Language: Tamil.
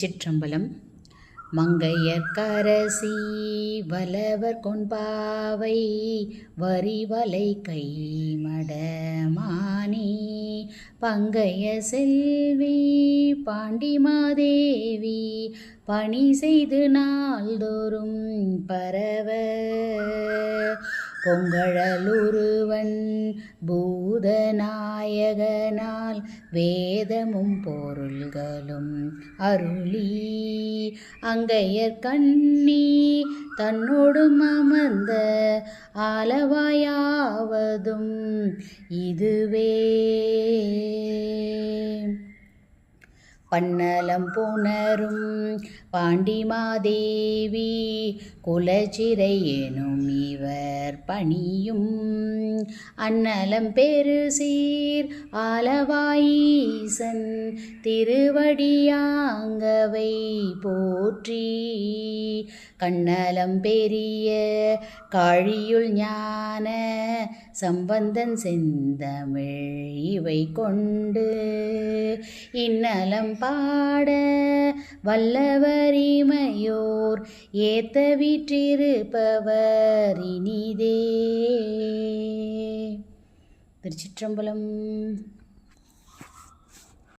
சிற்றம்பலம். மங்கையர்க்கரசி வலவர் கொன்பாவை வரிவலை கை மடமானி பங்கைய செல்வி பாண்டிமாதேவி பணி செய்து நாள்தோறும் பரவ பொங்கழலுருவன் பூதநாயகனால் வேதமும் பொருள்களும் அருளி அங்கையர் கண்ணி தன்னோடும் அமர்ந்த ஆலவாயாவதும் இதுவே. பன்னலம் புணரும் பாண்டிமாதேவி குலச்சிறை எனும் இவர் பணியும் அன்னலம் பெருசீர் ஆலவாயீசன் திருவடியாங்கவை போற்றி கண்ணலம் பெரிய காழியுள் ஞான சம்பந்தன் செந்தமிழ் இவை கொண்டு இன்னலம் பாட வல்லவரிமையோர் ஏத்த வீற்றிருப்பவர் இனிதே. திருச்சிற்றம்பலம்.